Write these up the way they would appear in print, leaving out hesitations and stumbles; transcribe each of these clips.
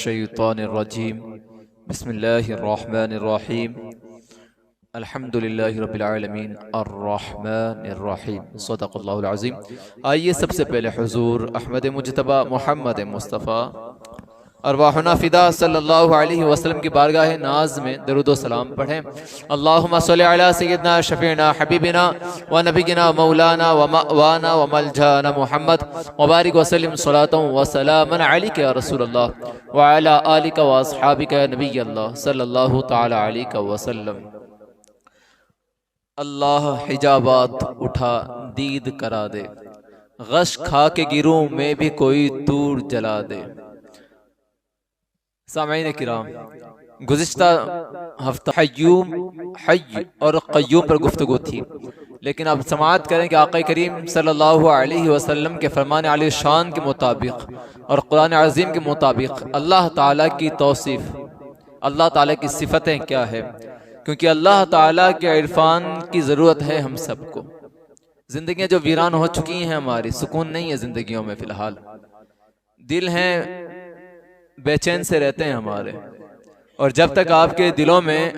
الشیطان الرجیم بسم اللہ الرحمن الرحیم الحمد للہ رب العالمین الرحمن الرحیم صدق اللہ العظیم۔ آئیے سب سے پہلے حضور احمد مجتبی محمد مصطفیٰ ارواحنا فدا صلی اللہ علیہ وسلم کی بارگاہ ناز میں درود و سلام پڑھیں۔ اللہم صلی علی سیدنا شفیعنا حبیبنا و نبینا مولانا و مأوانا و ملجانا محمد مبارک وسلم صلاۃ و سلام علیک یا رسول اللہ وعلی آلک و اصحابک یا نبی اللہ صلی اللہ تعالی علیہ وسلم۔ اللہ حجابات اٹھا دید کرا دے، غش کھا کے گروں میں بھی کوئی دور جلا دے۔ سامعین کرام، گزشتہ ہفتہ حی اور قیوم پر گفتگو تھی، لیکن اب سماعت کریں کہ آقا کریم صلی اللہ علیہ وسلم کے فرمان عالی شان کے مطابق اور قرآن عظیم کے مطابق اللہ تعالیٰ کی توصیف، اللہ تعالیٰ کی صفتیں کیا ہے، کیونکہ اللہ تعالیٰ کے عرفان کی ضرورت ہے ہم سب کو۔ زندگیاں جو ویران ہو چکی ہیں، ہماری سکون نہیں ہے زندگیوں میں، فی الحال دل ہیں بے چین سے رہتے ہیں ہمارے، اور جب تک آپ کے دلوں میں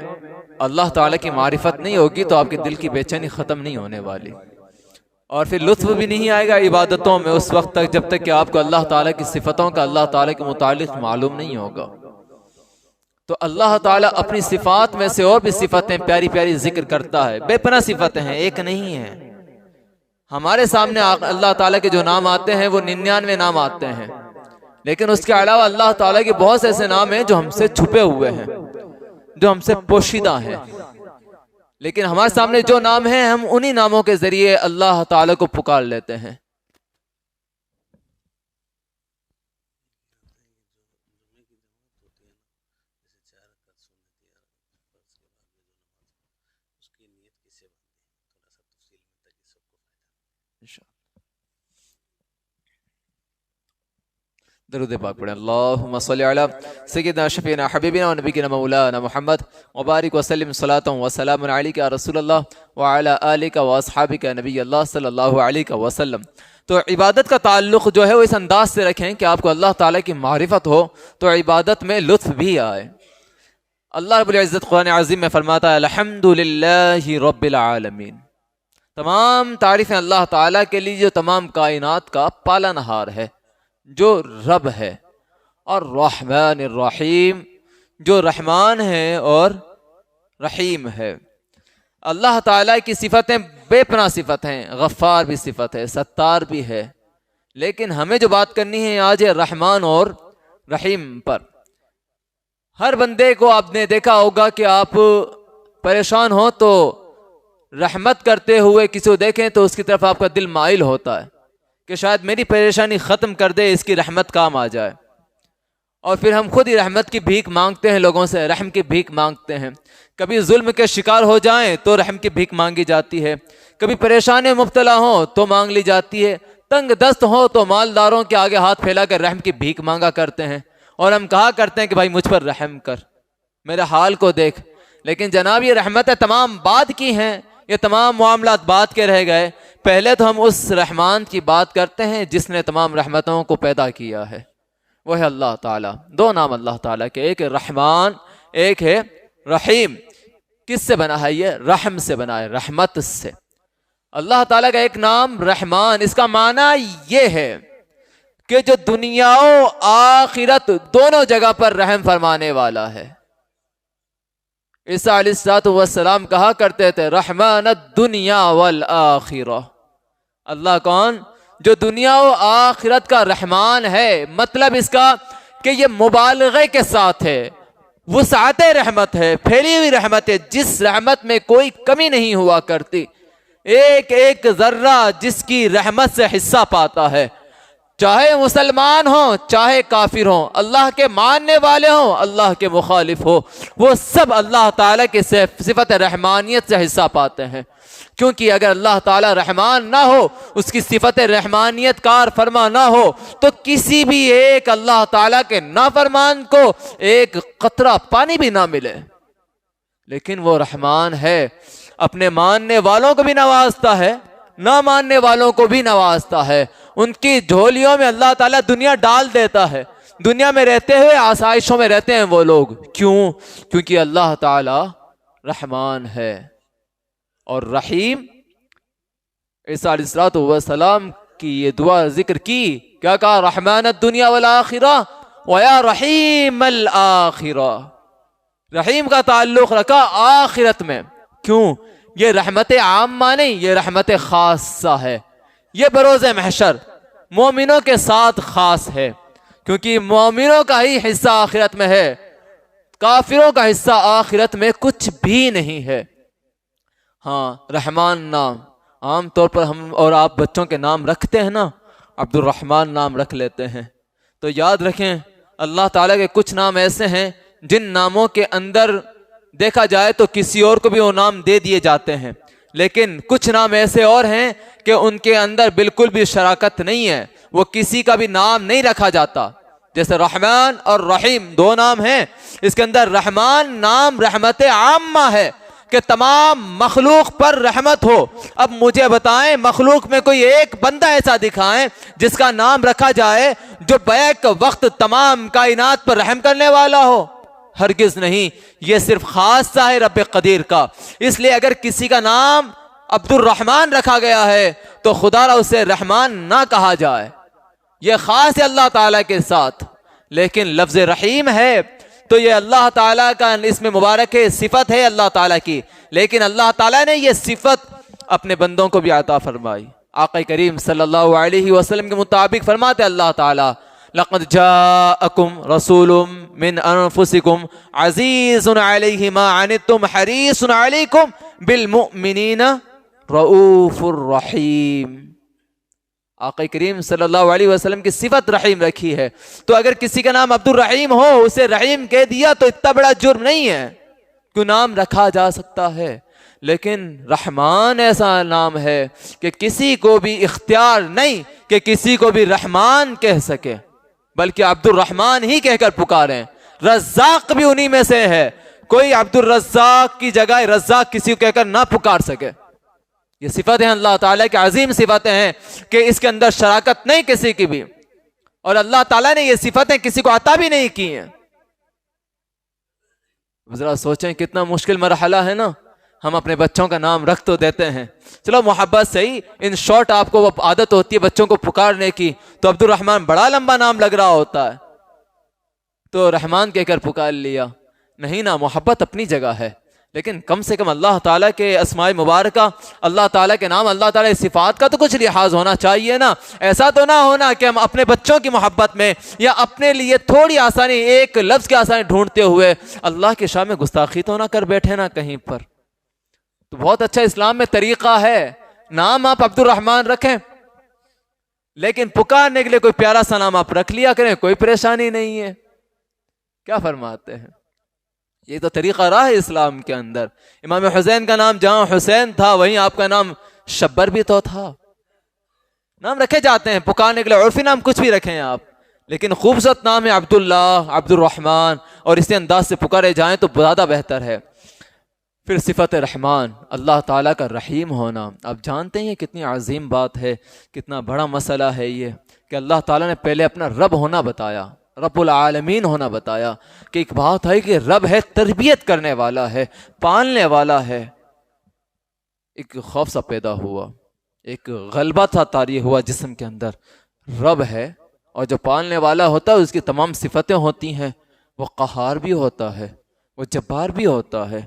اللہ تعالیٰ کی معرفت نہیں ہوگی تو آپ کے دل کی بے چینی ختم نہیں ہونے والی، اور پھر لطف بھی نہیں آئے گا عبادتوں میں اس وقت تک جب تک کہ آپ کو اللہ تعالیٰ کی صفتوں کا، اللہ تعالیٰ کے متعلق معلوم نہیں ہوگا۔ تو اللہ تعالیٰ اپنی صفات میں سے اور بھی صفتیں پیاری پیاری ذکر کرتا ہے، بے پناہ صفتیں ہیں، ایک نہیں ہیں۔ ہمارے سامنے اللہ تعالیٰ کے جو نام آتے ہیں وہ 99 نام آتے ہیں، لیکن اس کے علاوہ اللہ تعالیٰ کے بہت سے ایسے نام ہیں جو ہم سے چھپے ہوئے ہیں، جو ہم سے پوشیدہ ہیں، لیکن ہمارے سامنے جو نام ہیں ہم انہی ناموں کے ذریعے اللہ تعالیٰ کو پکار لیتے ہیں۔ درود پاک پڑھیں۔ اللہم صلی علی سیدنا شفیعنا حبیبنا و نبینا مولانا محمد مبارک وسلم صلاۃ و سلام علیک یا رسول اللہ وعلی آلک و اصحابک یا نبی اللہ صلی اللہ علیہ وسلم۔ تو عبادت کا تعلق جو ہے وہ اس انداز سے رکھیں کہ آپ کو اللہ تعالیٰ کی معرفت ہو تو عبادت میں لطف بھی آئے۔ اللہ رب العزت قرآن عظیم میں فرماتا ہے الحمدللہ رب العالمین، تمام تعریفیں اللہ تعالیٰ کے لیے جو تمام کائنات کا پالنہار ہے، جو رب ہے، اور رحمان الرحیم، جو رحمان ہے اور رحیم ہے۔ اللہ تعالیٰ کی صفتیں بے پناہ صفت ہیں، غفار بھی صفت ہے، ستار بھی ہے، لیکن ہمیں جو بات کرنی ہے آج رحمان اور رحیم پر۔ ہر بندے کو آپ نے دیکھا ہوگا کہ آپ پریشان ہو تو رحمت کرتے ہوئے کسی کو دیکھیں تو اس کی طرف آپ کا دل مائل ہوتا ہے کہ شاید میری پریشانی ختم کر دے، اس کی رحمت کام آ جائے، اور پھر ہم خود ہی رحمت کی بھیک مانگتے ہیں، لوگوں سے رحم کی بھیک مانگتے ہیں۔ کبھی ظلم کے شکار ہو جائیں تو رحم کی بھیک مانگی جاتی ہے، کبھی پریشانی مبتلا ہوں تو مانگ لی جاتی ہے، تنگ دست ہو تو مالداروں کے آگے ہاتھ پھیلا کر رحم کی بھیک مانگا کرتے ہیں، اور ہم کہا کرتے ہیں کہ بھائی مجھ پر رحم کر، میرے حال کو دیکھ۔ لیکن جناب یہ رحمتیں تمام بعد کی ہیں، یہ تمام معاملات بعد کے رہ گئے، پہلے تو ہم اس رحمان کی بات کرتے ہیں جس نے تمام رحمتوں کو پیدا کیا ہے، وہ ہے اللہ تعالیٰ۔ دو نام اللہ تعالیٰ کے، ایک ہے رحمان، ایک ہے رحیم۔ کس سے بنا ہے؟ یہ رحم سے بنا ہے، رحمت سے۔ اللہ تعالیٰ کا ایک نام رحمان، اس کا معنی یہ ہے کہ جو دنیا و آخرت دونوں جگہ پر رحم فرمانے والا ہے۔ عیسیٰ علیہ السلام کہا کرتے تھے رحمان الدنیا والآخرہ۔ اللہ کون؟ جو دنیا و آخرت کا رحمان ہے، مطلب اس کا کہ یہ مبالغے کے ساتھ ہے، وسعت رحمت ہے، پھیلی ہوئی رحمت ہے، جس رحمت میں کوئی کمی نہیں ہوا کرتی، ایک ایک ذرہ جس کی رحمت سے حصہ پاتا ہے، چاہے مسلمان ہوں چاہے کافر ہوں، اللہ کے ماننے والے ہوں اللہ کے مخالف ہو، وہ سب اللہ تعالیٰ کی صفت رحمانیت سے حصہ پاتے ہیں۔ کیونکہ اگر اللہ تعالیٰ رحمان نہ ہو، اس کی صفت رحمانیت کار فرما نہ ہو، تو کسی بھی ایک اللہ تعالیٰ کے نافرمان کو ایک قطرہ پانی بھی نہ ملے۔ لیکن وہ رحمان ہے، اپنے ماننے والوں کو بھی نوازتا ہے، نہ ماننے والوں کو بھی نوازتا ہے، ان کی جھولیوں میں اللہ تعالیٰ دنیا ڈال دیتا ہے، دنیا میں رہتے ہوئے آسائشوں میں رہتے ہیں وہ لوگ. کیوں؟ کیونکہ اللہ تعالی رحمان ہے اور رحیم. عیسیٰ علیہ الصلوۃ والسلام کی یہ دعا ذکر کی، کیا کہا؟ رحمان الدنیا والآخرہ ویا رحیم الآخرہ. رحیم کا تعلق رکھا آخرت میں. کیوں؟ یہ رحمت عامہ نہیں، یہ رحمت خاصہ ہے. یہ بروز محشر مومنوں کے ساتھ خاص ہے، کیونکہ مومنوں کا ہی حصہ آخرت میں ہے، کافروں کا حصہ آخرت میں کچھ بھی نہیں ہے. ہاں، رحمان نام عام طور پر ہم اور آپ بچوں کے نام رکھتے ہیں نا، عبد الرحمن نام رکھ لیتے ہیں. تو یاد رکھیں اللہ تعالیٰ کے کچھ نام ایسے ہیں جن ناموں کے اندر دیکھا جائے تو کسی اور کو بھی وہ نام دے دیے جاتے ہیں، لیکن کچھ نام ایسے اور ہیں کہ ان کے اندر بالکل بھی شراکت نہیں ہے، وہ کسی کا بھی نام نہیں رکھا جاتا. جیسے رحمان اور رحیم دو نام ہیں، اس کے اندر رحمان نام رحمت عامہ ہے کہ تمام مخلوق پر رحمت ہو. اب مجھے بتائیں مخلوق میں کوئی ایک بندہ ایسا دکھائیں جس کا نام رکھا جائے جو بیک وقت تمام کائنات پر رحم کرنے والا ہو؟ ہرگز نہیں. یہ صرف خاص ہے رب قدیر کا. اس لیے اگر کسی کا نام عبد الرحمن رکھا گیا ہے تو خدا را اسے رحمان نہ کہا جائے، یہ خاص ہے اللہ تعالیٰ کے ساتھ. لیکن لفظ رحیم ہے تو یہ اللہ تعالیٰ کا اسم مبارک ہے، صفت ہے اللہ تعالیٰ کی، لیکن اللہ تعالیٰ نے یہ صفت اپنے بندوں کو بھی عطا فرمائی. آقا کریم صلی اللہ علیہ وسلم کے مطابق فرماتے اللہ تعالیٰ لقد جاءکم رسول من انفسکم عزیز علیہ ما عنتم حریص علیکم بالمؤمنین رؤوف الرحیم. آقا کریم صلی اللہ علیہ وسلم کی صفت رحیم رکھی ہے. تو اگر کسی کا نام عبد الرحیم ہو اسے رحیم کہہ دیا تو اتنا بڑا جرم نہیں ہے، کیوں نام رکھا جا سکتا ہے. لیکن رحمان ایسا نام ہے کہ کسی کو بھی اختیار نہیں کہ کسی کو بھی رحمان کہہ سکے، بلکہ عبد الرحمان ہی کہہ کر پکاریں. رزاق بھی انہی میں سے ہے، کوئی عبد الرزاق کی جگہ رزاق کسی کو کہہ کر نہ پکار سکے. یہ صفتیں اللہ تعالیٰ کی عظیم صفتیں ہیں کہ اس کے اندر شراکت نہیں کسی کی بھی، اور اللہ تعالیٰ نے یہ صفتیں کسی کو عطا بھی نہیں کی ہیں. ذرا سوچیں کتنا مشکل مرحلہ ہے نا. ہم اپنے بچوں کا نام رکھ تو دیتے ہیں، چلو محبت سے ہی ان شارٹ آپ کو وہ عادت ہوتی ہے بچوں کو پکارنے کی، تو عبد الرحمن بڑا لمبا نام لگ رہا ہوتا ہے تو رحمان کہہ کر پکار لیا. نہیں نا، محبت اپنی جگہ ہے، لیکن کم سے کم اللہ تعالیٰ کے اسماء مبارکہ، اللہ تعالیٰ کے نام، اللہ تعالیٰ کی صفات کا تو کچھ لحاظ ہونا چاہیے نا. ایسا تو نہ ہونا کہ ہم اپنے بچوں کی محبت میں یا اپنے لیے تھوڑی آسانی، ایک لفظ کی آسانی ڈھونڈتے ہوئے اللہ کی شان میں گستاخی تو نہ کر بیٹھے نا کہیں پر. تو بہت اچھا اسلام میں طریقہ ہے، نام آپ عبد الرحمن رکھیں لیکن پکارنے کے لیے کوئی پیارا سا نام آپ رکھ لیا کریں، کوئی پریشانی نہیں ہے. کیا فرماتے ہیں؟ یہ تو طریقہ رہا ہے اسلام کے اندر. امام حسین کا نام جہاں حسین تھا وہیں آپ کا نام شبر بھی تو تھا. نام رکھے جاتے ہیں پکارنے کے لیے، عرفی نام کچھ بھی رکھیں آپ، لیکن خوبصورت نام ہے عبداللہ، عبد الرحمن، اور اسی انداز سے پکارے جائیں تو زیادہ بہتر ہے. پھر صفت رحمان، اللہ تعالیٰ کا رحیم ہونا. آپ جانتے ہیں کتنی عظیم بات ہے، کتنا بڑا مسئلہ ہے یہ کہ اللہ تعالیٰ نے پہلے اپنا رب ہونا بتایا، رب العالمین ہونا بتایا، کہ ایک بات ہے کہ رب ہے، تربیت کرنے والا ہے، پالنے والا ہے. ایک خوف سا پیدا ہوا، ایک غلبہ تھا طاری ہوا جسم کے اندر. رب ہے اور جو پالنے والا ہوتا ہے اس کی تمام صفتیں ہوتی ہیں، وہ قہار بھی ہوتا ہے، وہ جبار بھی ہوتا ہے.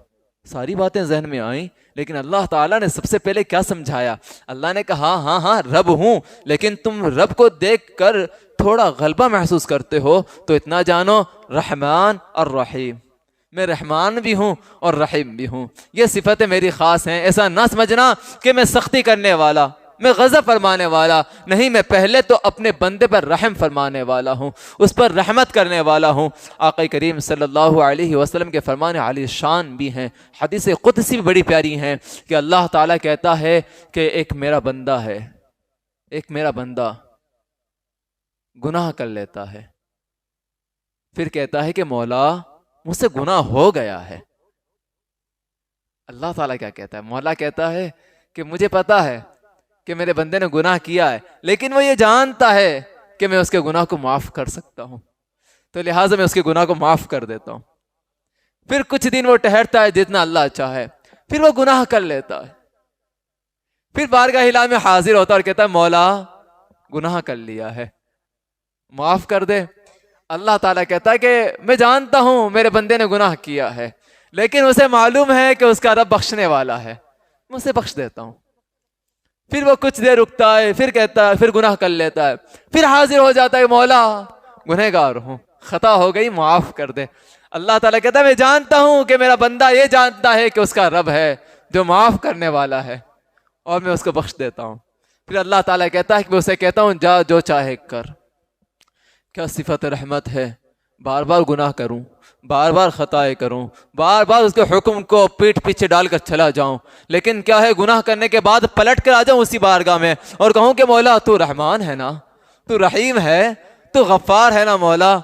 ساری باتیں ذہن میں آئیں، لیکن اللہ تعالیٰ نے سب سے پہلے کیا سمجھایا؟ اللہ نے کہا ہاں رب ہوں، لیکن تم رب کو دیکھ کر تھوڑا غلبہ محسوس کرتے ہو تو اتنا جانو رحمان اور رحیم، میں رحمان بھی ہوں اور رحیم بھی ہوں. یہ صفتیں میری خاص ہیں. ایسا نہ سمجھنا کہ میں سختی کرنے والا، میں غضب فرمانے والا نہیں، میں پہلے تو اپنے بندے پر رحم فرمانے والا ہوں، اس پر رحمت کرنے والا ہوں. آقا کریم صلی اللہ علیہ وسلم کے فرمان عالی شان بھی ہیں، حدیث قدسی بھی بڑی پیاری ہیں کہ اللہ تعالیٰ کہتا ہے کہ ایک میرا بندہ ہے، ایک میرا بندہ گناہ کر لیتا ہے، پھر کہتا ہے کہ مولا مجھ سے گناہ ہو گیا ہے. اللہ تعالیٰ کیا کہتا ہے؟ مولا کہتا ہے کہ مجھے پتا ہے کہ میرے بندے نے گناہ کیا ہے، لیکن وہ یہ جانتا ہے کہ میں اس کے گناہ کو معاف کر سکتا ہوں. تو لہٰذا میں اس کے گناہ کو معاف کر دیتا ہوں. پھر کچھ دن وہ ٹھہرتا ہے جتنا اللہ چاہے، پھر وہ گناہ کر لیتا ہے، پھر بارگاہ الہی میں حاضر ہوتا ہے اور کہتا ہے مولا گناہ کر لیا ہے، معاف کر دے. اللہ تعالیٰ کہتا ہے کہ میں جانتا ہوں میرے بندے نے گناہ کیا ہے، لیکن اسے معلوم ہے کہ اس کا رب بخشنے والا ہے، میں اسے بخش دیتا ہوں. پھر وہ کچھ دیر رکتا ہے، پھر کہتا ہے، پھر گناہ کر لیتا ہے، پھر حاضر ہو جاتا ہے مولا گنہگار ہوں، خطا ہو گئی، معاف کر دے. اللہ تعالیٰ کہتا ہے میں جانتا ہوں کہ میرا بندہ یہ جانتا ہے کہ اس کا رب ہے جو معاف کرنے والا ہے، اور میں اس کو بخش دیتا ہوں. پھر اللہ تعالیٰ کہتا ہے کہ میں اسے کہتا ہوں جا جو چاہے کر. کیا صفت رحمت ہے، بار بار گناہ کروں، بار بار خطائیں کروں، بار بار اس کے حکم کو پیٹھ پیچھے ڈال کر چلا جاؤں، لیکن کیا ہے گناہ کرنے کے بعد پلٹ کر آ جاؤں اسی بارگاہ میں اور کہوں کہ مولا تو رحمان ہے نا، تو رحیم ہے، تو غفار ہے نا، مولا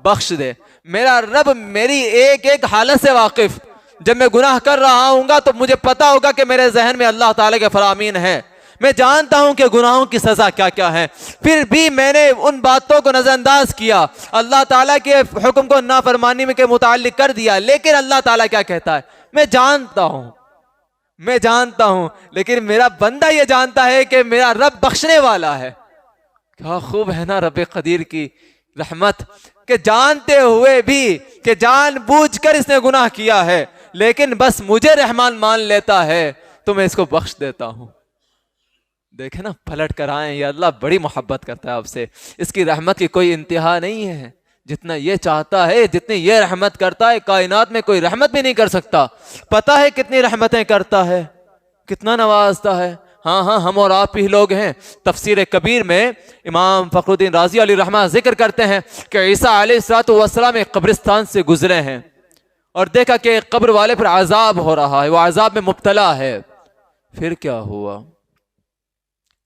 بخش دے. میرا رب میری ایک ایک حالت سے واقف. جب میں گناہ کر رہا ہوں گا تو مجھے پتا ہوگا کہ میرے ذہن میں اللہ تعالیٰ کے فرامین ہیں، میں جانتا ہوں کہ گناہوں کی سزا کیا کیا ہے، پھر بھی میں نے ان باتوں کو نظر انداز کیا، اللہ تعالیٰ کے حکم کو نافرمانی میں کے متعلق کر دیا. لیکن اللہ تعالیٰ کیا کہتا ہے، میں جانتا ہوں، لیکن میرا بندہ یہ جانتا ہے کہ میرا رب بخشنے والا ہے. کیا خوب ہے نا رب قدیر کی رحمت، کہ جانتے ہوئے بھی کہ جان بوجھ کر اس نے گناہ کیا ہے، لیکن بس مجھے رحمان مان لیتا ہے تو میں اس کو بخش دیتا ہوں. دیکھیں نا، پلٹ کر آئیں، یہ اللہ بڑی محبت کرتا ہے آپ سے، اس کی رحمت کی کوئی انتہا نہیں ہے. جتنا یہ چاہتا ہے، جتنی یہ رحمت کرتا ہے، کائنات میں کوئی رحمت بھی نہیں کر سکتا. پتہ ہے کتنی رحمتیں کرتا ہے، کتنا نوازتا ہے. ہاں ہم اور آپ ہی لوگ ہیں. تفسیر کبیر میں امام فخر الدین رازی علیہ رحمہ ذکر کرتے ہیں کہ عیسیٰ علیہ السلام ایک قبرستان سے گزرے ہیں اور دیکھا کہ قبر والے پر عذاب ہو رہا ہے، وہ عذاب میں مبتلا ہے. پھر کیا ہوا،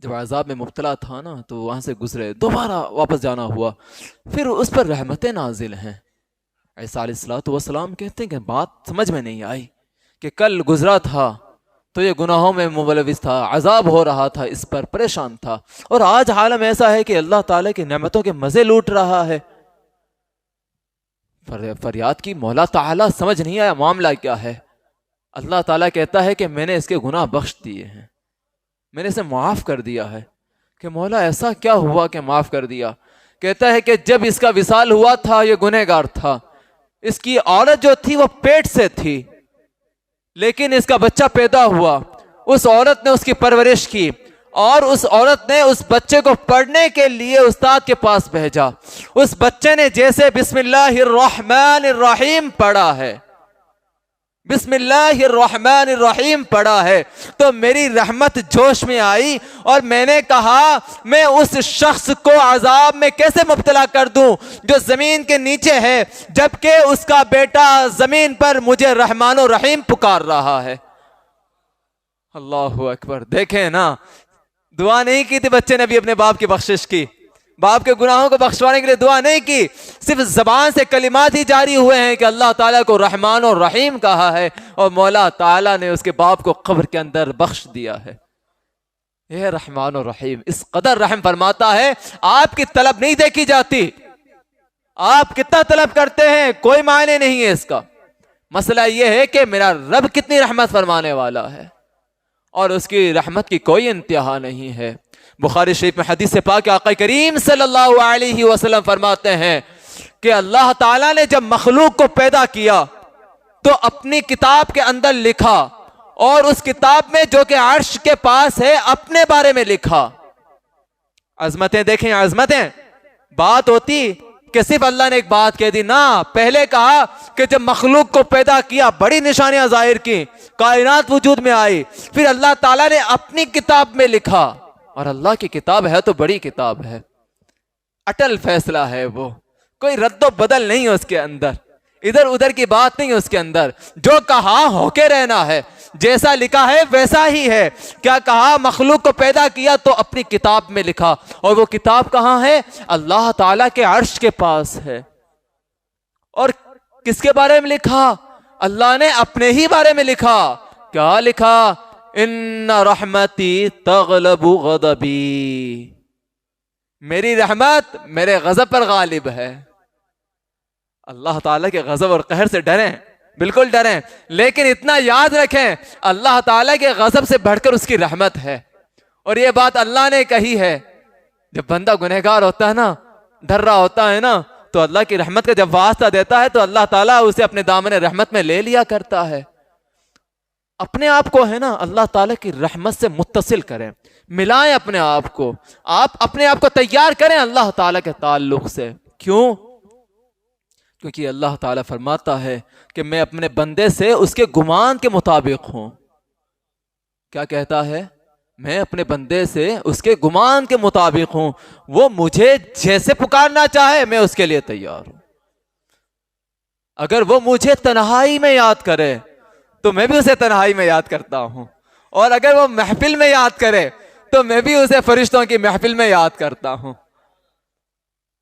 جب عذاب میں مبتلا تھا نا تو وہاں سے گزرے، دوبارہ واپس جانا ہوا، پھر اس پر رحمتیں نازل ہیں. عیسیٰ علیہ السلام کہتے ہیں کہ بات سمجھ میں نہیں آئی کہ کل گزرا تھا تو یہ گناہوں میں ملوث تھا، عذاب ہو رہا تھا، اس پر پریشان تھا، اور آج عالم ایسا ہے کہ اللہ تعالیٰ کی نعمتوں کے مزے لوٹ رہا ہے. فریاد کی، مولا تعالیٰ سمجھ نہیں آیا معاملہ کیا ہے. اللہ تعالیٰ کہتا ہے کہ میں نے اس کے گناہ بخش دیے ہیں، میں نے اسے معاف کر دیا ہے. کہ مولا ایسا کیا ہوا کہ معاف کر دیا؟ کہتا ہے کہ جب اس کا وصال ہوا تھا یہ گنہگار تھا، اس کی عورت جو تھی وہ پیٹ سے تھی، لیکن اس کا بچہ پیدا ہوا، اس عورت نے اس کی پرورش کی، اور اس عورت نے اس بچے کو پڑھنے کے لیے استاد کے پاس بھیجا. اس بچے نے جیسے بسم اللہ الرحمن الرحیم پڑھا ہے، بسم اللہ الرحمن الرحیم پڑھا ہے، تو میری رحمت جوش میں آئی اور میں نے کہا میں اس شخص کو عذاب میں کیسے مبتلا کر دوں جو زمین کے نیچے ہے، جبکہ اس کا بیٹا زمین پر مجھے رحمان و رحیم پکار رہا ہے. اللہ اکبر. دیکھیں نا، دعا نہیں کی تھی بچے نے بھی اپنے باپ کی بخشش کی، باپ کے گناہوں کو بخشوانے کے لیے دعا نہیں کی، صرف زبان سے کلمات ہی جاری ہوئے ہیں کہ اللہ تعالیٰ کو رحمان و رحیم کہا ہے، اور مولا تعالیٰ نے اس کے باپ کو قبر کے اندر بخش دیا ہے. یہ رحمان و رحیم اس قدر رحم فرماتا ہے، آپ کی طلب نہیں دیکھی جاتی، آپ کتنا طلب کرتے ہیں کوئی معنی نہیں ہے اس کا. مسئلہ یہ ہے کہ میرا رب کتنی رحمت فرمانے والا ہے، اور اس کی رحمت کی کوئی انتہا نہیں ہے. بخاری شریف میں حدیث پاک آقا کریم صلی اللہ علیہ وسلم فرماتے ہیں کہ اللہ تعالیٰ نے جب مخلوق کو پیدا کیا تو اپنی کتاب کے اندر لکھا، اور اس کتاب میں جو کہ عرش کے پاس ہے اپنے بارے میں لکھا. عظمتیں دیکھیں، عظمتیں. بات ہوتی کہ صرف اللہ نے ایک بات کہہ دی، نہ، پہلے کہا کہ جب مخلوق کو پیدا کیا بڑی نشانیاں ظاہر کی، کائنات وجود میں آئی، پھر اللہ تعالیٰ نے اپنی کتاب میں لکھا، اور اللہ کی کتاب ہے تو بڑی کتاب ہے، اٹل فیصلہ ہے، وہ کوئی رد و بدل نہیں ہے اس کے اندر، ادھر ادھر کی بات نہیں ہے اس کے اندر. جو کہا ہو کے رہنا ہے، جیسا لکھا ہے ویسا ہی ہے. کیا کہا؟ مخلوق کو پیدا کیا تو اپنی کتاب میں لکھا، اور وہ کتاب کہاں ہے؟ اللہ تعالیٰ کے عرش کے پاس ہے. اور کس کے بارے میں لکھا؟ اللہ نے اپنے ہی بارے میں لکھا. کیا لکھا؟ ان رحمتی تغلب غضبی، میری رحمت میرے غضب پر غالب ہے. اللہ تعالیٰ کے غضب اور قہر سے ڈریں، بالکل ڈریں، لیکن اتنا یاد رکھیں اللہ تعالیٰ کے غضب سے بڑھ کر اس کی رحمت ہے، اور یہ بات اللہ نے کہی ہے۔ جب بندہ گنہگار ہوتا ہے نا، ڈر رہا ہوتا ہے نا، تو اللہ کی رحمت کا جب واسطہ دیتا ہے تو اللہ تعالیٰ اسے اپنے دامن رحمت میں لے لیا کرتا ہے۔ اپنے آپ کو ہے نا اللہ تعالیٰ کی رحمت سے متصل کریں، ملائیں اپنے آپ کو، آپ اپنے آپ کو تیار کریں اللہ تعالیٰ کے تعلق سے۔ کیوں؟ کیونکہ اللہ تعالیٰ فرماتا ہے کہ میں اپنے بندے سے اس کے گمان کے مطابق ہوں۔ کیا کہتا ہے؟ میں اپنے بندے سے اس کے گمان کے مطابق ہوں، وہ مجھے جیسے پکارنا چاہے میں اس کے لیے تیار ہوں۔ اگر وہ مجھے تنہائی میں یاد کرے تو میں بھی اسے تنہائی میں یاد کرتا ہوں، اور اگر وہ محفل میں یاد کرے تو میں بھی اسے فرشتوں کی محفل میں یاد کرتا ہوں،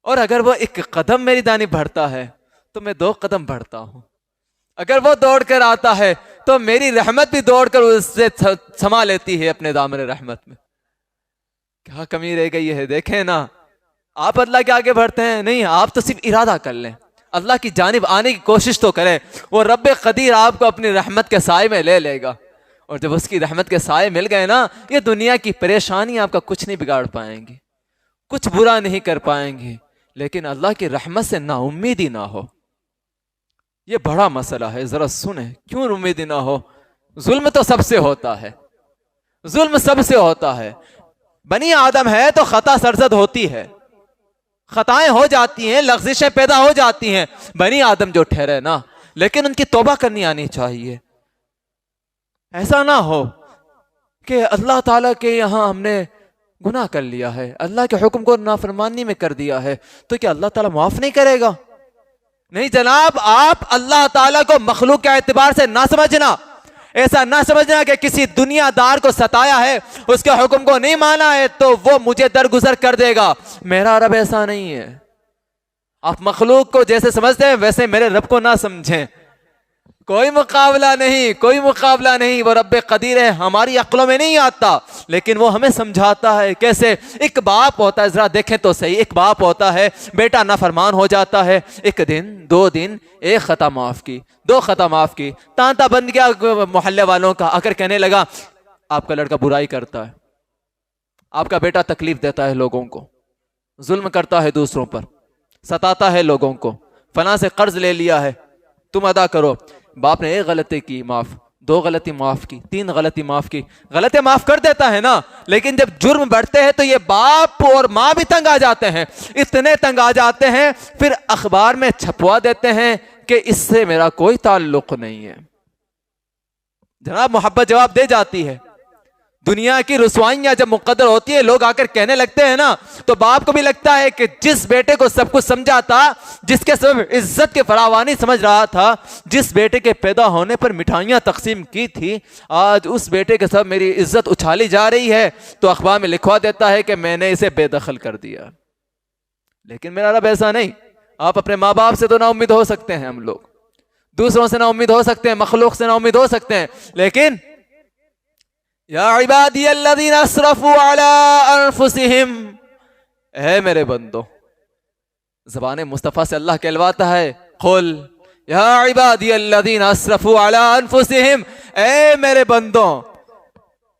اور اگر وہ ایک قدم میری جانب بڑھتا ہے تو میں 2 قدم بڑھتا ہوں، اگر وہ دوڑ کر آتا ہے تو میری رحمت بھی دوڑ کر اس سے سما لیتی ہے اپنے دامن رحمت میں۔ کیا کمی رہ گئی ہے؟ دیکھیں نا، آپ اللہ کے آگے بڑھتے ہیں نہیں، آپ تو صرف ارادہ کر لیں، اللہ کی جانب آنے کی کوشش تو کریں، وہ رب قدیر آپ کو اپنی رحمت کے سائے میں لے لے گا، اور جب اس کی رحمت کے سائے مل گئے نا، یہ دنیا کی پریشانی آپ کا کچھ نہیں بگاڑ پائیں گی، کچھ برا نہیں کر پائیں گے، لیکن اللہ کی رحمت سے نا امیدی نہ ہو۔ یہ بڑا مسئلہ ہے، ذرا سنیں کیوں امیدی نہ ہو؟ ظلم تو سب سے ہوتا ہے، ظلم سب سے ہوتا ہے، بنی آدم ہے تو خطا سرزد ہوتی ہے، خطائیں ہو جاتی ہیں، لغزشیں پیدا ہو جاتی ہیں، بنی آدم جو ٹھہرے نا، لیکن ان کی توبہ کرنی آنی چاہیے۔ ایسا نہ ہو کہ اللہ تعالیٰ کے یہاں ہم نے گناہ کر لیا ہے، اللہ کے حکم کو نافرمانی میں کر دیا ہے، تو کیا اللہ تعالیٰ معاف نہیں کرے گا؟ نہیں جناب، آپ اللہ تعالیٰ کو مخلوق کے اعتبار سے نہ سمجھنا، ایسا نہ سمجھنا کہ کسی دنیا دار کو ستایا ہے، اس کے حکم کو نہیں مانا ہے تو وہ مجھے درگزر کر دے گا۔ میرا رب ایسا نہیں ہے، آپ مخلوق کو جیسے سمجھتے ہیں ویسے میرے رب کو نہ سمجھیں، کوئی مقابلہ نہیں، کوئی مقابلہ نہیں، وہ رب قدیر ہے، ہماری عقلوں میں نہیں آتا، لیکن وہ ہمیں سمجھاتا ہے۔ کیسے؟ ایک باپ ہوتا ہے، ذرا دیکھیں تو صحیح، ایک باپ ہوتا ہے، بیٹا نافرمان ہو جاتا ہے، 1 دن 2 دن 1 خطا معاف کی، 2 خطا معاف کی، تانتا بن گیا محلے والوں کا، آ کر کہنے لگا آپ کا لڑکا برائی کرتا ہے، آپ کا بیٹا تکلیف دیتا ہے لوگوں کو، ظلم کرتا ہے دوسروں پر، ستاتا ہے لوگوں کو، فلاں سے قرض لے لیا ہے تم ادا کرو۔ باپ نے 1 غلطی کی معاف، 2 غلطی معاف کی، 3 غلطی معاف کی، غلطی معاف کر دیتا ہے نا، لیکن جب جرم بڑھتے ہیں تو یہ باپ اور ماں بھی تنگ آ جاتے ہیں، اتنے تنگ آ جاتے ہیں پھر اخبار میں چھپوا دیتے ہیں کہ اس سے میرا کوئی تعلق نہیں ہے۔ جناب محبت جواب دے جاتی ہے، دنیا کی رسوائیاں جب مقدر ہوتی ہیں، لوگ آ کر کہنے لگتے ہیں نا، تو باپ کو بھی لگتا ہے کہ جس بیٹے کو سب کچھ سمجھا تھا، جس کے سبب عزت کے فراوانی سمجھ رہا تھا، جس بیٹے کے پیدا ہونے پر مٹھائیاں تقسیم کی تھی، آج اس بیٹے کے سبب میری عزت اچھالی جا رہی ہے، تو اخبار میں لکھوا دیتا ہے کہ میں نے اسے بے دخل کر دیا۔ لیکن میرا رب ایسا نہیں۔ آپ اپنے ماں باپ سے تو نا امید ہو سکتے ہیں، ہم لوگ دوسروں سے نا امید ہو سکتے ہیں، مخلوق سے نا امید ہو سکتے ہیں، لیکن یا عبادی الذین اسرفوا علی انفسہم، اے میرے بندو، زبان مصطفیٰ سے اللہ کہلواتا ہے، قل یا عبادی الذین اسرفوا علی انفسہم، اے میرے بندوں۔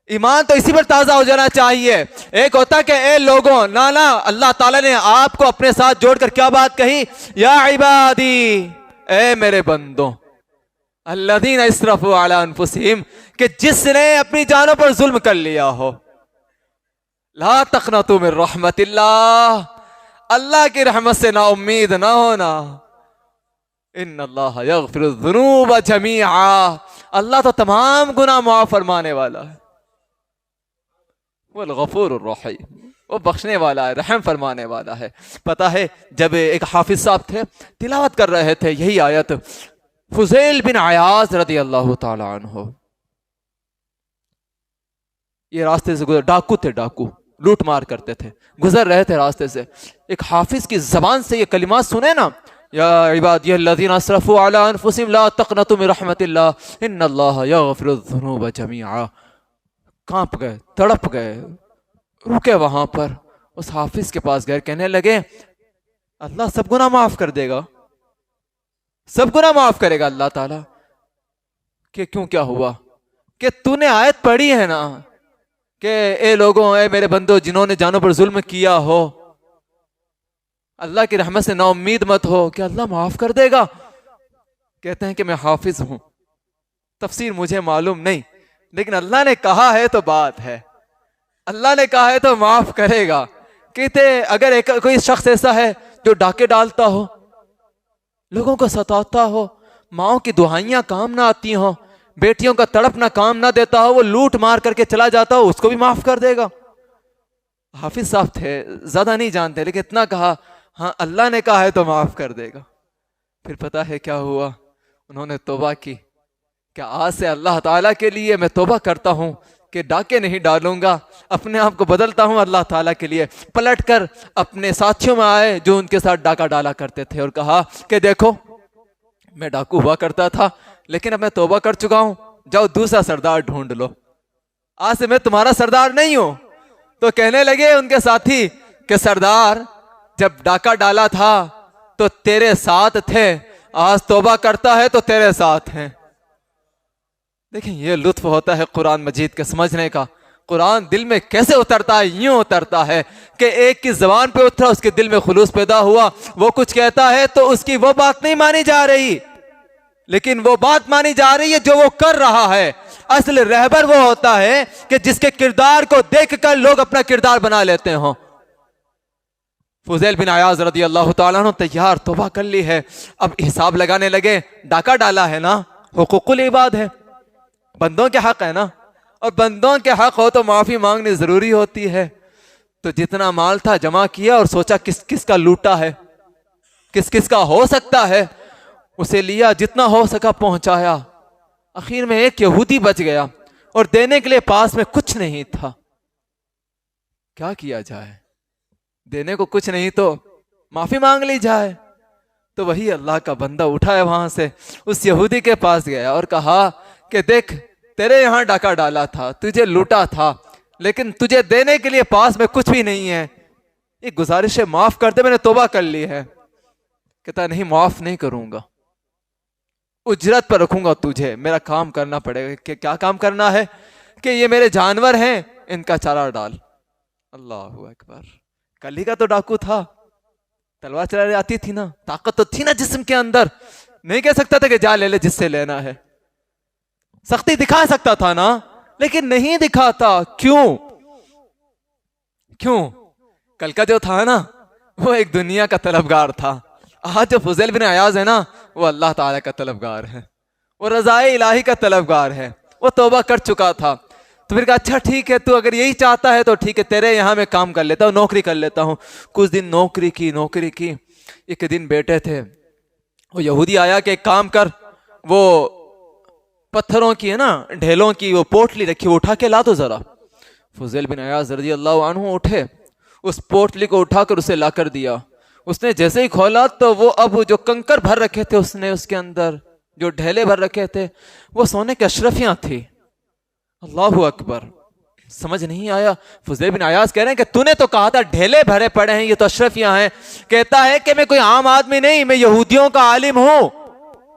ایمان تو اسی پر تازہ ہو جانا چاہیے۔ ایک ہوتا کہ اے لوگوں، نا اللہ تعالیٰ نے آپ کو اپنے ساتھ جوڑ کر کیا بات کہی؟ یا عبادی، اے میرے بندوں، الذین اسرفوا علی انفسہم، کہ جس نے اپنی جانوں پر ظلم کر لیا ہو، لا تقنطوا من رحمت اللہ، اللہ کی رحمت سے نا امید نہ ہونا، ان اللہ یغفر الذنوب جمیعا، اللہ تو تمام گناہ معاف فرمانے والا ہے، وہ الغفور الرحیم، وہ بخشنے والا ہے، رحم فرمانے والا ہے۔ پتہ ہے جب ایک حافظ صاحب تھے، تلاوت کر رہے تھے یہی آیت، فضیل بن عیاض رضی اللہ تعالی عنہ، یہ راستے سے گزر، ڈاکو تھے، ڈاکو لوٹ مار کرتے تھے، گزر رہے تھے راستے سے، ایک حافظ کی زبان سے یہ کلمات سنے نا، یا عبادی الذین اسرفوا علی انفسہم لا تقنطوا من رحمت اللہ ان اللہ یغفر الذنوب جمیعا، کانپ گئے، تڑپ گئے، رکے وہاں پر، اس حافظ کے پاس گئے، کہنے لگے اللہ سب گناہ معاف کر دے گا، سب گناہ معاف کرے گا اللہ تعالیٰ. کہ کیوں کیا ہوا؟ کہ تو نے آیت پڑھی ہے نا کہ اے لوگوں، اے میرے بندو جنہوں نے جانوں پر ظلم کیا ہو، اللہ کی رحمت سے نا امید مت ہو کہ اللہ معاف کر دے گا. کہتے ہیں کہ میں حافظ ہوں، تفسیر مجھے معلوم نہیں، لیکن اللہ نے کہا ہے تو بات ہے، اللہ نے کہا ہے تو معاف کرے گا. کہتے اگر کوئی شخص ایسا ہے جو ڈاکے ڈالتا ہو، لوگوں کو ستاتا ہو، ماؤں کی دعائیاں کام نہ آتی ہوں، بیٹیوں کا تڑپنا کام نہ دیتا ہو، وہ لوٹ مار کر کے چلا جاتا ہو، اس کو بھی معاف کر دے گا. حافظ صاحب تھے، زیادہ نہیں جانتے، لیکن اتنا کہا ہاں اللہ نے کہا ہے تو معاف کر دے گا. پھر پتہ ہے کیا ہوا؟ انہوں نے توبہ کی کہ آج سے اللہ تعالیٰ کے لیے میں توبہ کرتا ہوں کہ ڈاکے نہیں ڈالوں گا، اپنے آپ کو بدلتا ہوں اللہ تعالیٰ کے لیے. پلٹ کر اپنے ساتھیوں میں آئے جو ان کے ساتھ ڈاکہ ڈالا کرتے تھے اور کہا کہ دیکھو میں ڈاکو ہوا کرتا تھا، لیکن اب میں توبہ کر چکا ہوں، جاؤ دوسرا سردار ڈھونڈ لو، آج سے میں تمہارا سردار نہیں ہوں. تو کہنے لگے ان کے ساتھی کہ سردار جب ڈاکہ ڈالا تھا تو تیرے ساتھ تھے، آج توبہ کرتا ہے تو تیرے ساتھ ہیں. دیکھیں یہ لطف ہوتا ہے قرآن مجید کے سمجھنے کا. قرآن دل میں کیسے اترتا ہے؟ یوں اترتا ہے کہ ایک کی زبان پہ اترا، اس کے دل میں خلوص پیدا ہوا، وہ کچھ کہتا ہے تو اس کی وہ بات نہیں مانی جا رہی، لیکن وہ بات مانی جا رہی ہے جو وہ کر رہا ہے. اصل رہبر وہ ہوتا ہے کہ جس کے کردار کو دیکھ کر لوگ اپنا کردار بنا لیتے ہوں. فضیل بن عیاض رضی اللہ تعالیٰ عنہ تیار، توبہ کر لی ہے، اب حساب لگانے لگے. ڈاکہ ڈالا ہے نا، حقوق العباد ہے، بندوں کے حق ہے نا، اور بندوں کے حق ہو تو معافی مانگنی ضروری ہوتی ہے. تو جتنا مال تھا جمع کیا اور سوچا کس کس کا لوٹا ہے، کس کس کا ہو سکتا ہے، اسے لیا، جتنا ہو سکا پہنچایا. آخر میں ایک یہودی بچ گیا اور دینے کے لیے پاس میں کچھ نہیں تھا. کیا کیا جائے؟ دینے کو کچھ نہیں تو معافی مانگ لی جائے. تو وہی اللہ کا بندہ اٹھا ہے وہاں سے، اس یہودی کے پاس گیا اور کہا کہ دیکھ تیرے یہاں ڈاکہ ڈالا تھا، تجھے لوٹا تھا، لیکن تجھے دینے کے لیے پاس میں کچھ بھی نہیں ہے، ایک گزارش ہے معاف کر دے، میں نے توبہ کر لی ہے. کہتا نہیں معاف نہیں کروں گا، اجرت پر رکھوں گا تجھے، میرا کام کرنا پڑے گا. کہ کیا کام کرنا ہے؟ کہ یہ میرے جانور ہیں، ان کا چارہ ڈال. اللہ اکبر. کل ہی کا تو ڈاکو تھا، تلوار چلانے آتی تھی نا، طاقت تو تھی نا جسم کے اندر، نہیں کہہ سکتا تھا کہ جا لے لے جس سے لینا ہے. سختی دکھا سکتا تھا نا، لیکن نہیں دکھاتا. کیوں؟ کل کا جو تھا نا وہ ایک دنیا کا طلبگار تھا. آج جو فضیل بن عیاض ہے نا وہ اللہ تعالیٰ کا طلبگار ہے، وہ رضائے الہی کا طلبگار ہے. وہ توبہ کر چکا تھا. تو پھر کہا اچھا ٹھیک ہے، تو اگر یہی چاہتا ہے تو ٹھیک ہے، تیرے یہاں میں کام کر لیتا ہوں، نوکری کر لیتا ہوں. کچھ دن نوکری کی. ایک دن بیٹے تھے، وہ یہودی آیا کہ ایک کام کر، وہ پتھروں کی ہے نا، ڈھیلوں کی وہ پوٹلی رکھی، وہ اٹھا کے لا دو ذرا. فضیل بن عیاض رضی اللہ عنہ اٹھے، اس پوٹلی کو اٹھا کر اسے لا کر دیا. اس نے جیسے ہی کھولا تو وہ اب جو کنکر بھر رکھے تھے اس نے اس کے اندر، جو ڈھیلے بھر رکھے تھے، وہ سونے کے اشرفیاں تھی. اللہ اکبر. سمجھ نہیں آیا. فضیل بن عیاض کہہ رہے ہیں کہ تو نے تو کہا تھا ڈھیلے بھرے پڑے ہیں، یہ تو اشرفیاں ہیں. کہتا ہے کہ میں کوئی عام آدمی نہیں، میں یہودیوں کا عالم ہوں.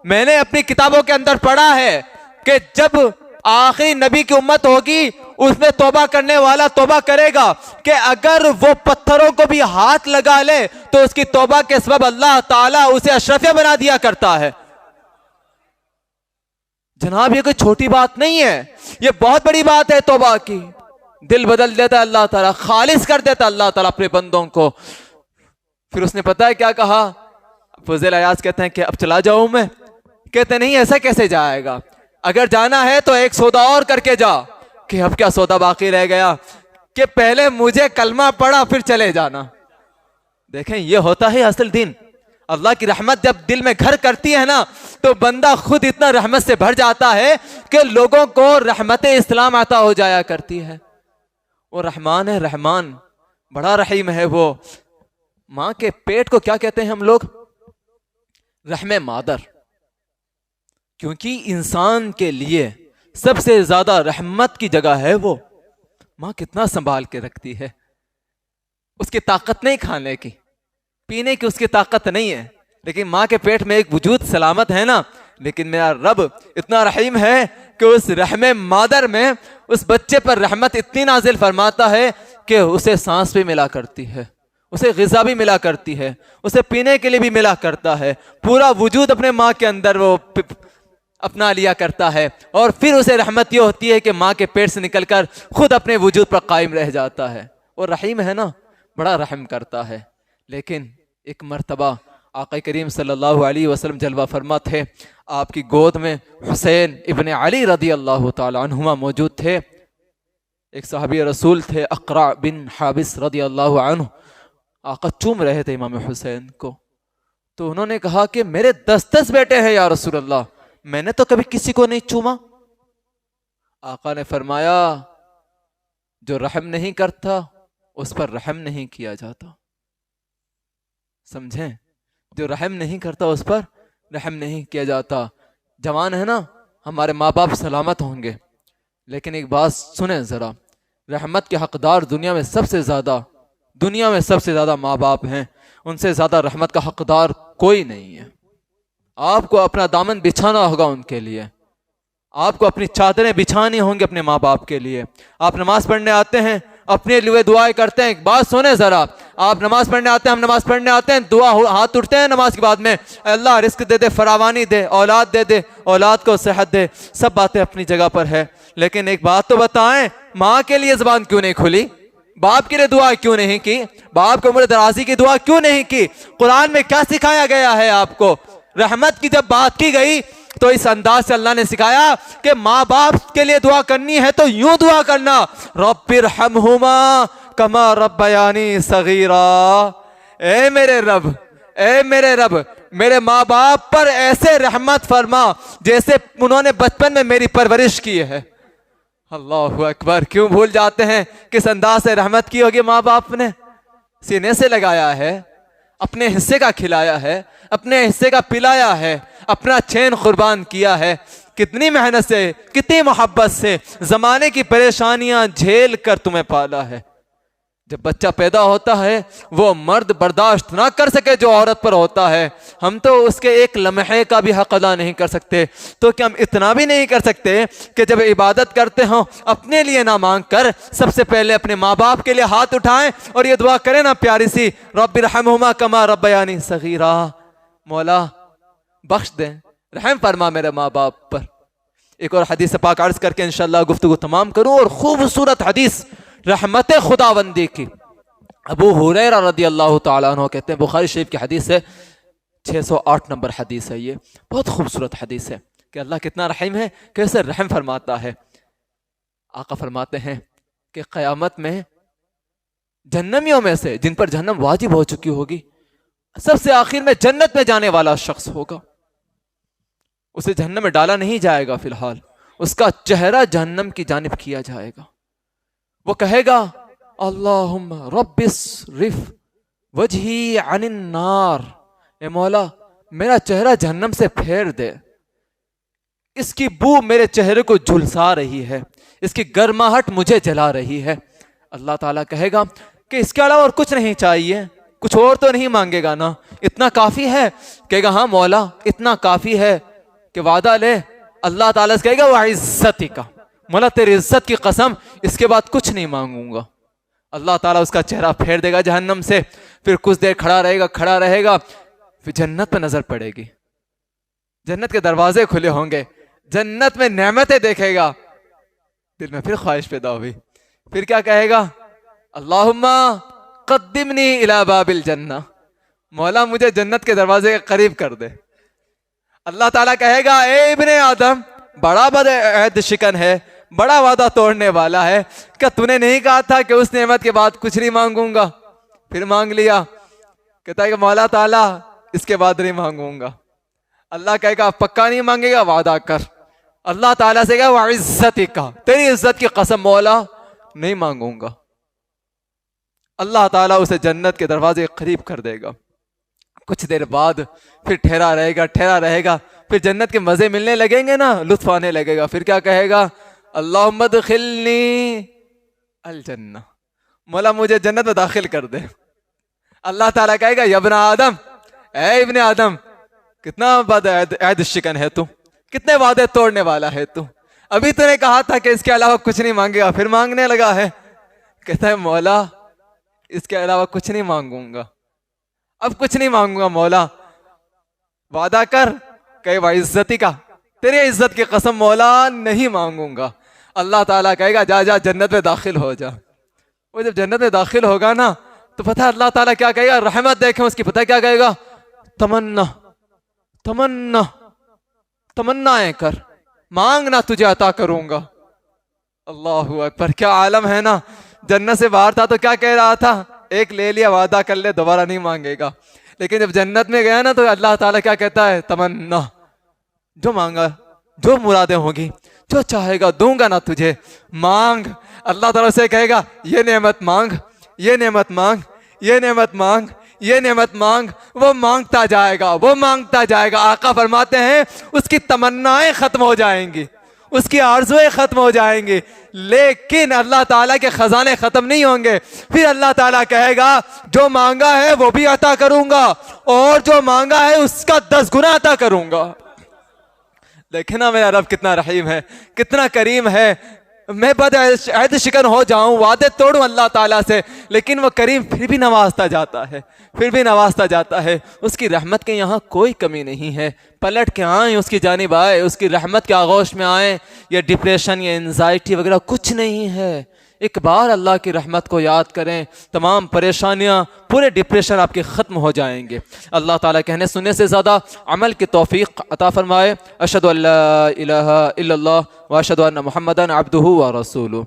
میں نے اپنی کتابوں کے اندر پڑھا ہے کہ جب آخری نبی کی امت ہوگی اس میں توبہ کرنے والا توبہ کرے گا کہ اگر وہ پتھروں کو بھی ہاتھ لگا لے تو اس کی توبہ کے سبب اللہ تعالیٰ اسے اشرفیہ بنا دیا کرتا ہے. جناب یہ کوئی چھوٹی بات نہیں ہے، یہ بہت بڑی بات ہے. توبہ کی دل بدل دیتا ہے اللہ تعالیٰ، خالص کر دیتا اللہ تعالیٰ اپنے بندوں کو. پھر اس نے پتہ ہے کیا کہا؟ فضیل عیاض کہتے ہیں کہ اب چلا جاؤں میں. کہتے نہیں ایسا کیسے جائے گا، اگر جانا ہے تو ایک سودا اور کر کے جا. کہ اب کیا سودا باقی رہ گیا کہ پہلے مجھے کلمہ پڑھا پھر چلے جانا. دیکھیں یہ ہوتا ہے اصل دین. اللہ کی رحمت جب دل میں گھر کرتی ہے نا تو بندہ خود اتنا رحمت سے بھر جاتا ہے کہ لوگوں کو رحمت اسلام عطا ہو جایا کرتی ہے. وہ رحمان ہے، رحمان بڑا رحیم ہے. وہ ماں کے پیٹ کو کیا کہتے ہیں ہم لوگ؟ رحم مادر. کیونکہ انسان کے لیے سب سے زیادہ رحمت کی جگہ ہے وہ. ماں کتنا سنبھال کے رکھتی ہے. اس کی طاقت نہیں کھانے کی پینے کی، اس کی طاقت نہیں ہے، لیکن ماں کے پیٹ میں ایک وجود سلامت ہے نا، لیکن میرا رب اتنا رحیم ہے کہ اس رحم مادر میں اس بچے پر رحمت اتنی نازل فرماتا ہے کہ اسے سانس بھی ملا کرتی ہے، اسے غذا بھی ملا کرتی ہے، اسے پینے کے لیے بھی ملا کرتا ہے، پورا وجود اپنے ماں کے اندر وہ اپنا لیا کرتا ہے، اور پھر اسے رحمت یہ ہوتی ہے کہ ماں کے پیٹ سے نکل کر خود اپنے وجود پر قائم رہ جاتا ہے۔ اور رحیم ہے نا، بڑا رحم کرتا ہے۔ لیکن ایک مرتبہ آقا کریم صلی اللہ علیہ وسلم جلوہ فرما تھے، آپ کی گود میں حسین ابن علی رضی اللہ تعالی عنہما موجود تھے۔ ایک صحابی رسول تھے اقرع بن حابس رضی اللہ عنہ، آقا چوم رہے تھے امام حسین کو، تو انہوں نے کہا کہ میرے 10 بیٹے ہیں یا رسول اللہ، میں نے تو کبھی کسی کو نہیں چوما۔ آقا نے فرمایا جو رحم نہیں کرتا اس پر رحم نہیں کیا جاتا، سمجھیں، جو رحم نہیں کرتا اس پر رحم نہیں کیا جاتا۔ جوان ہے نا، ہمارے ماں باپ سلامت ہوں گے، لیکن ایک بات سنیں ذرا، رحمت کے حقدار دنیا میں سب سے زیادہ ماں باپ ہیں، ان سے زیادہ رحمت کا حقدار کوئی نہیں ہے۔ آپ کو اپنا دامن بچھانا ہوگا ان کے لیے، آپ کو اپنی چادریں بچھانی ہوں گی اپنے ماں باپ کے لیے۔ آپ نماز پڑھنے آتے ہیں، اپنے لیے دعائیں کرتے ہیں، ایک بات سنیں ذرا، آپ نماز پڑھنے آتے ہیں، ہم نماز پڑھنے آتے ہیں، دعا ہاتھ اٹھتے ہیں نماز کے بعد میں، اللہ رزق دے دے، فراوانی دے، اولاد دے دے، اولاد کو صحت دے، سب باتیں اپنی جگہ پر ہے، لیکن ایک بات تو بتائیں، ماں کے لیے زبان کیوں نہیں کھلی؟ باپ کے لیے دعا کیوں نہیں کی؟ باپ کو عمر درازی کی دعا کیوں نہیں کی؟ قرآن میں کیا سکھایا گیا ہے آپ کو؟ رحمت کی جب بات کی گئی تو اس انداز سے اللہ نے سکھایا کہ ماں باپ کے لیے دعا کرنی ہے تو یوں دعا کرنا، رب ارحمہما کما ربیانی صغیرا، اے میرے رب میرے ماں باپ پر ایسے رحمت فرما جیسے انہوں نے بچپن میں میری پرورش کی ہے۔ اللہ اکبر، کیوں بھول جاتے ہیں کس انداز سے رحمت کی ہوگی ماں باپ نے؟ سینے سے لگایا ہے، اپنے حصے کا کھلایا ہے، اپنے حصے کا پلایا ہے، اپنا چین قربان کیا ہے، کتنی محنت سے، کتنی محبت سے، زمانے کی پریشانیاں جھیل کر تمہیں پالا ہے۔ جب بچہ پیدا ہوتا ہے وہ مرد برداشت نہ کر سکے جو عورت پر ہوتا ہے، ہم تو اس کے ایک لمحے کا بھی حق ادا نہیں کر سکتے، تو کیا ہم اتنا بھی نہیں کر سکتے کہ جب عبادت کرتے ہوں اپنے لیے نہ مانگ کر سب سے پہلے اپنے ماں باپ کے لیے ہاتھ اٹھائیں اور یہ دعا کریں نا پیاری سی، رب ارحمہما کما ربیانی صغیرا، مولا بخش دیں، رحم فرما میرے ماں باپ پر۔ ایک اور حدیث پاک عرض کر کے انشاءاللہ گفتگو تمام کروں، اور خوبصورت حدیث رحمت خداوندی کی۔ ابو ہریرہ رضی اللہ تعالیٰ عنہ کہتے ہیں، بخاری شریف کی حدیث ہے، 608 نمبر حدیث ہے، یہ بہت خوبصورت حدیث ہے کہ اللہ کتنا رحیم ہے، کیسے رحم فرماتا ہے۔ آقا فرماتے ہیں کہ قیامت میں جہنمیوں میں سے جن پر جہنم واجب ہو چکی ہوگی، سب سے آخر میں جنت میں جانے والا شخص ہوگا، اسے جہنم میں ڈالا نہیں جائے گا، فی الحال اس کا چہرہ جہنم کی جانب کیا جائے گا، وہ کہے گا اللہم رب اصرف وجہی عن النار، اے مولا میرا چہرہ جہنم سے پھیر دے، اس کی بو میرے چہرے کو جھلسا رہی ہے، اس کی گرماہٹ مجھے جلا رہی ہے۔ اللہ تعالیٰ کہے گا کہ اس کے علاوہ اور کچھ نہیں چاہیے، کچھ اور تو نہیں مانگے گا نا، اتنا کافی ہے؟ کہے گا ہاں مولا اتنا کافی ہے کہ وعدہ لے۔ اللہ تعالیٰ سے کہے گا وعزتک، مولا تیری عزت کی قسم اس کے بعد کچھ نہیں مانگوں گا۔ اللہ تعالیٰ اس کا چہرہ پھیر دے گا جہنم سے، پھر کچھ دیر کھڑا رہے گا، پھر جنت پہ نظر پڑے گی، جنت کے دروازے کھلے ہوں گے، جنت میں نعمتیں دیکھے گا، دل میں پھر خواہش پیدا ہوئی، پھر کیا کہے گا؟ اللہم قدمنی الی باب الجنہ، مولا مجھے جنت کے دروازے کے قریب کر دے۔ اللہ تعالیٰ کہے گا اے ابن آدم، بڑا بد عہد شکن ہے، بڑا وعدہ توڑنے والا ہے، کیا تو نے نہیں کہا تھا کہ اس نعمت کے بعد کچھ نہیں مانگوں گا؟ پھر مانگ لیا، کہتا ہے کہ مولا تعالیٰ اس کے بعد نہیں مانگوں گا۔ اللہ کہے گا پکا نہیں مانگے گا؟ وعدہ کر۔ اللہ تعالیٰ سے کہا وعزتک، تیری عزت کی قسم مولا نہیں مانگوں گا۔ اللہ تعالیٰ اسے جنت کے دروازے قریب کر دے گا، کچھ دیر بعد پھر ٹھہرا رہے گا، پھر جنت کے مزے ملنے لگیں گے نا، لطف آنے لگے گا، پھر کیا کہے گا؟ اللہم ادخلنی الجنہ، مولا مجھے جنت میں داخل کر دے۔ اللہ تعالیٰ کہے گا یا ابن آدم، اے ابن آدم کتنا عہد شکن ہے تو، کتنے وعدے توڑنے والا ہے تو، ابھی تو نے کہا تھا کہ اس کے علاوہ کچھ نہیں مانگے گا، پھر مانگنے لگا ہے۔ کہتا ہے مولا اس کے علاوہ کچھ نہیں مانگوں گا، اب کچھ نہیں مانگوں گا مولا، وعدہ کر کہ عزتی کا، تیری عزت کی قسم مولا نہیں مانگوں گا۔ اللہ تعالیٰ کہے گا جا جا جنت میں داخل ہو جا۔ وہ جب جنت میں داخل ہوگا نا تو پتہ ہے اللہ تعالیٰ کیا کہے گا، رحمت دیکھیں اس کی، پتہ ہے کیا کہے گا، تمنا تمنا تمنائیں کر، مانگنا تجھے عطا کروں گا۔ اللہ اکبر، کیا عالم ہے نا۔ جنت سے باہر تھا تو کیا کہہ رہا تھا، ایک لے لیا وعدہ کر لے دوبارہ نہیں مانگے گا، لیکن جب جنت میں گیا نا تو اللہ تعالیٰ کیا کہتا ہے، تمنا، جو مانگا، جو مرادیں ہوگی، جو چاہے گا دوں گا نا تجھے، مانگ۔ اللہ تعالیٰ سے کہے گا یہ نعمت مانگ، یہ نعمت مانگ، یہ نعمت مانگ، یہ نعمت مانگ۔ وہ مانگتا جائے گا، وہ مانگتا جائے گا۔ آقا فرماتے ہیں اس کی تمنائیں ختم ہو جائیں گی، اس کی آرزویں ختم ہو جائیں گی، لیکن اللہ تعالیٰ کے خزانے ختم نہیں ہوں گے۔ پھر اللہ تعالیٰ کہے گا جو مانگا ہے وہ بھی عطا کروں گا، اور جو مانگا ہے اس کا 10 گنا عطا کروں گا۔ دیکھیں نا میرا رب کتنا رحیم ہے، کتنا کریم ہے۔ میں بد عہد شکن ہو جاؤں، وعدے توڑوں اللہ تعالیٰ سے، لیکن وہ کریم پھر بھی نوازتا جاتا ہے، پھر بھی نوازتا جاتا ہے۔ اس کی رحمت کے یہاں کوئی کمی نہیں ہے۔ پلٹ کے آئیں اس کی جانب آئے، اس کی رحمت کے آغوش میں آئیں، یہ ڈپریشن، یہ انزائٹی وغیرہ کچھ نہیں ہے۔ ایک بار اللہ کی رحمت کو یاد کریں، تمام پریشانیاں، پورے ڈپریشن آپ کے ختم ہو جائیں گے۔ اللہ تعالیٰ کہنے سننے سے زیادہ عمل کی توفیق عطا فرمائے۔ اشہدو ان لا الہ الا اللہ واشہدو ان محمدًا عبدہ ورسولہ۔